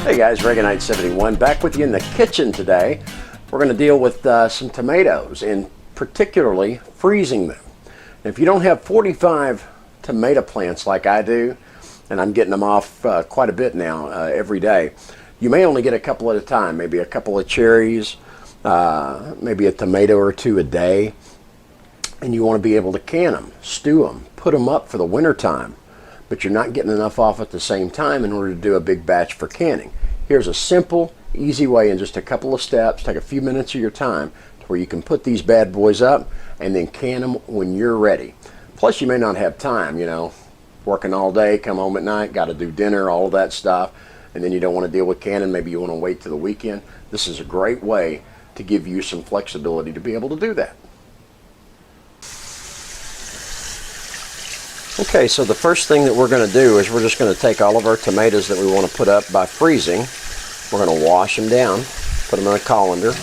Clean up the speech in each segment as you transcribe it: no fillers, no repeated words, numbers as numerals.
Hey guys, Reaganite71 back with you in the kitchen today. We're going to deal with some tomatoes and particularly freezing them. And if you don't have 45 tomato plants like I do, and I'm getting them off quite a bit now every day, you may only get a couple at a time, maybe a couple of cherries, maybe a tomato or two a day, and you want to be able to can them, stew them, put them up for the winter time, but you're not getting enough off at the same time in order to do a big batch for canning. Here's a simple, easy way in just a couple of steps, take a few minutes of your time, to where you can put these bad boys up and then can them when you're ready. Plus you may not have time, you know, working all day, come home at night, got to do dinner, all of that stuff, and then you don't want to deal with canning, maybe you want to wait till the weekend. This is a great way to give you some flexibility to be able to do that. Okay, so the first thing that we're going to do is we're just going to take all of our tomatoes that we want to put up by freezing. We're going to wash them down, put them in a colander.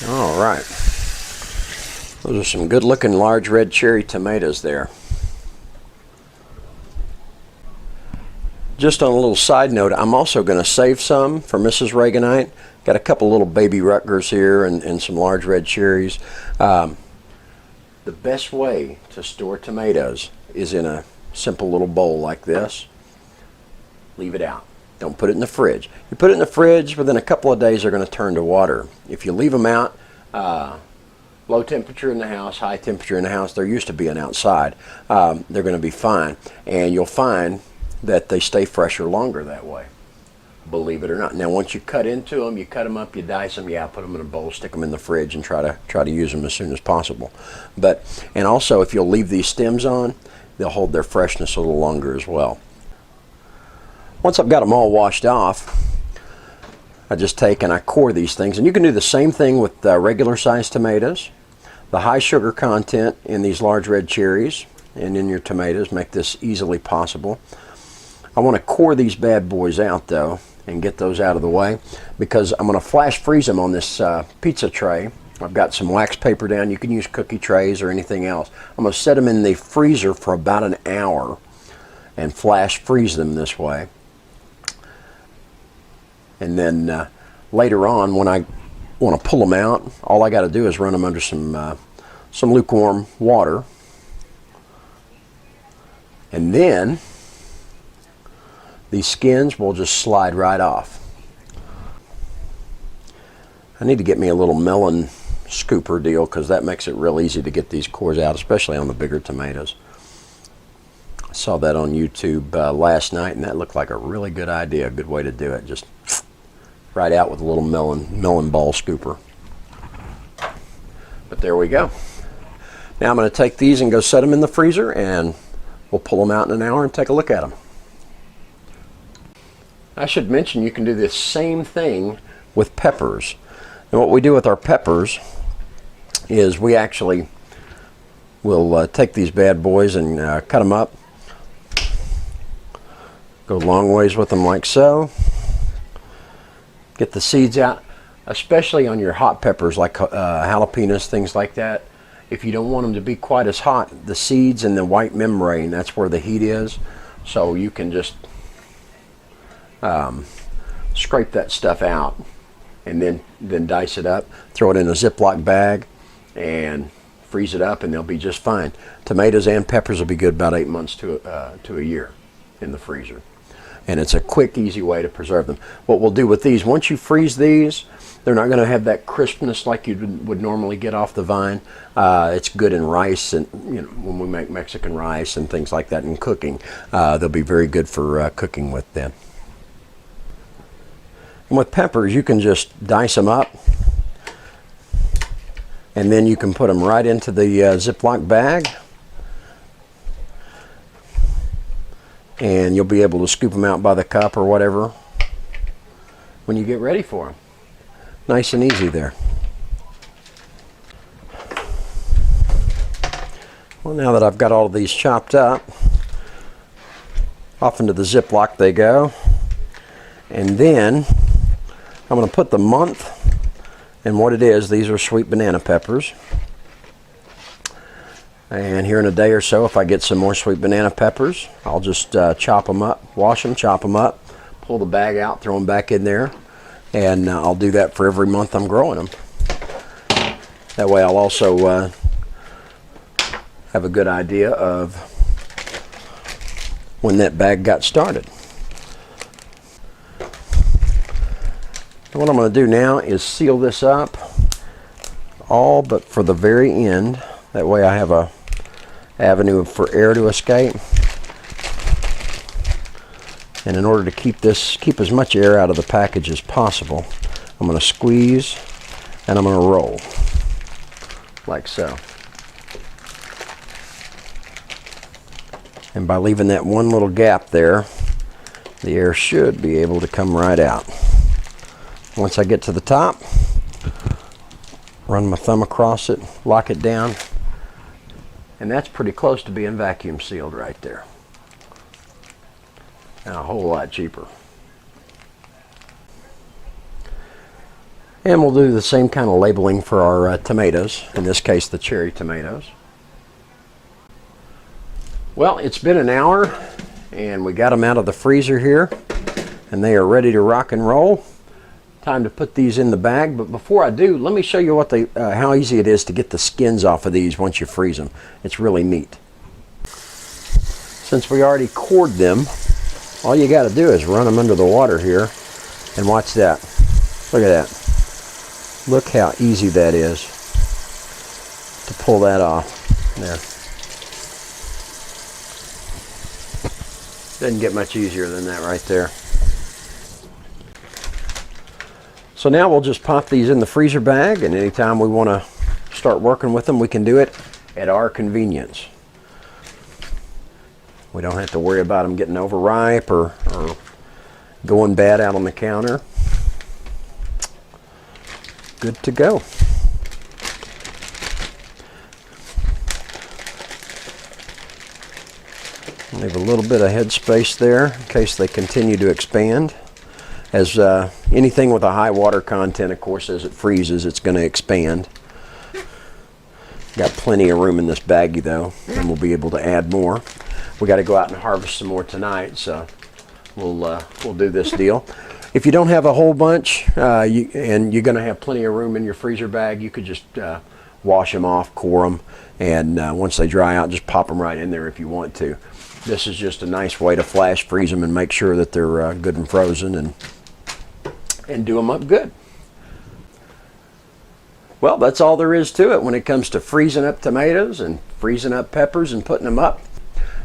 All right. Those are some good looking large red cherry tomatoes there. Just on a little side note, I'm also going to save some for Mrs. Reaganite. Got a couple little baby Rutgers here and some large red cherries. The best way to store tomatoes is in a simple little bowl like this. Leave it out. Don't put it in the fridge. You put it in the fridge, within a couple of days they're going to turn to water. If you leave them out, low temperature in the house, high temperature in the house, they're used to being outside, they're going to be fine. And you'll find that they stay fresher longer that way, believe it or not. Now once you cut into them, you cut them up, you dice them, put them in a bowl, stick them in the fridge, and try to use them as soon as possible. And also if you'll leave these stems on, they'll hold their freshness a little longer as well. Once I've got them all washed off, I just take and I core these things, and you can do the same thing with regular sized tomatoes. The high sugar content in these large red cherries and in your tomatoes make this easily possible. I want to core these bad boys out though and get those out of the way, because I'm going to flash freeze them on this pizza tray. I've got some wax paper down. You can use cookie trays or anything else. I'm going to set them in the freezer for about an hour and flash freeze them this way. And then later on, when I want to pull them out, all I got to do is run them under some lukewarm water, and then these skins will just slide right off. I need to get me a little melon scooper deal, because that makes it real easy to get these cores out, especially on the bigger tomatoes. I saw that on YouTube last night, and that looked like a really good idea, a good way to do it. Just right out with a little melon ball scooper. But there we go. Now I'm going to take these and go set them in the freezer, and we'll pull them out in an hour and take a look at them. I should mention you can do this same thing with peppers. And what we do with our peppers is we actually will take these bad boys and cut them up. Go long ways with them like so. Get the seeds out, especially on your hot peppers like jalapenos, things like that. If you don't want them to be quite as hot, the seeds and the white membrane, that's where the heat is. So you can just scrape that stuff out and then dice it up, throw it in a Ziploc bag and freeze it up, and they'll be just fine. Tomatoes and peppers will be good about 8 months to a year in the freezer. And it's a quick, easy way to preserve them. What we'll do with these, once you freeze these, they're not going to have that crispness like you would normally get off the vine. It's good in rice, and when we make Mexican rice and things like that in cooking, they'll be very good for cooking with them. And with peppers, you can just dice them up, and then you can put them right into the Ziploc bag, and you'll be able to scoop them out by the cup or whatever when you get ready for them. Nice and easy there. Well, now that I've got all of these chopped up, off into the Ziploc they go, and then I'm going to put the month and what it is. These are sweet banana peppers. And here in a day or so, if I get some more sweet banana peppers, I'll just chop them up, wash them, chop them up, pull the bag out, throw them back in there, and I'll do that for every month I'm growing them. That way I'll also have a good idea of when that bag got started. And what I'm going to do now is seal this up, all but for the very end. That way I have a avenue for air to escape. And in order to keep as much air out of the package as possible, I'm going to squeeze and I'm going to roll like so. And by leaving that one little gap there, the air should be able to come right out. Once I get to the top, run my thumb across it, lock it down, and that's pretty close to being vacuum sealed right there. And a whole lot cheaper. And we'll do the same kind of labeling for our tomatoes, in this case the cherry tomatoes. Well, it's been an hour and we got them out of the freezer here and they are ready to rock and roll. Time to put these in the bag, but before I do, let me show you what how easy it is to get the skins off of these once you freeze them. It's really neat. Since we already cored them, all you got to do is run them under the water here, and watch that. Look at that. Look how easy that is to pull that off. There. Doesn't get much easier than that right there. So now we'll just pop these in the freezer bag, and anytime we want to start working with them, we can do it at our convenience. We don't have to worry about them getting overripe or going bad out on the counter. Good to go. Leave a little bit of headspace there in case they continue to expand. As anything with a high water content, of course, as it freezes, it's going to expand. Got plenty of room in this baggie though, and we'll be able to add more. We got to go out and harvest some more tonight, so we'll do this deal. If you don't have a whole bunch and you're going to have plenty of room in your freezer bag, you could just wash them off, core them, and once they dry out, just pop them right in there if you want to. This is just a nice way to flash freeze them and make sure that they're good and frozen, and do them up good. Well, that's all there is to it when it comes to freezing up tomatoes and freezing up peppers and putting them up.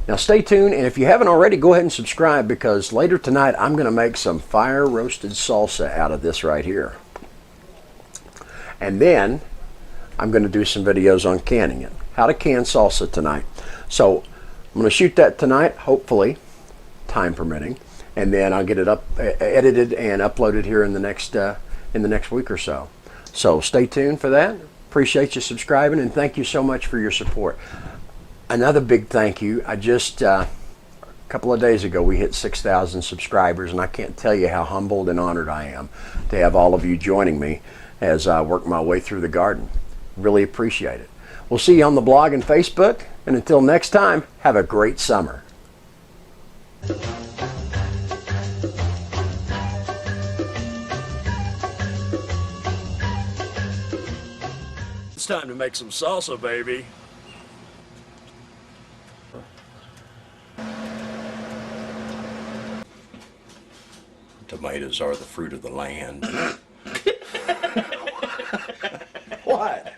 Now stay tuned, and if you haven't already, go ahead and subscribe, because later tonight I'm going to make some fire roasted salsa out of this right here. And then I'm going to do some videos on canning it. How to can salsa tonight. So I'm going to shoot that tonight, hopefully, time permitting, and then I'll get it up, edited and uploaded here in the next week or so. So stay tuned for that. Appreciate you subscribing, and thank you so much for your support. Another big thank you. I just a couple of days ago we hit 6,000 subscribers, and I can't tell you how humbled and honored I am to have all of you joining me as I work my way through the garden. Really appreciate it. We'll see you on the blog and Facebook, and until next time, have a great summer. It's time to make some salsa, baby. Tomatoes are the fruit of the land. What?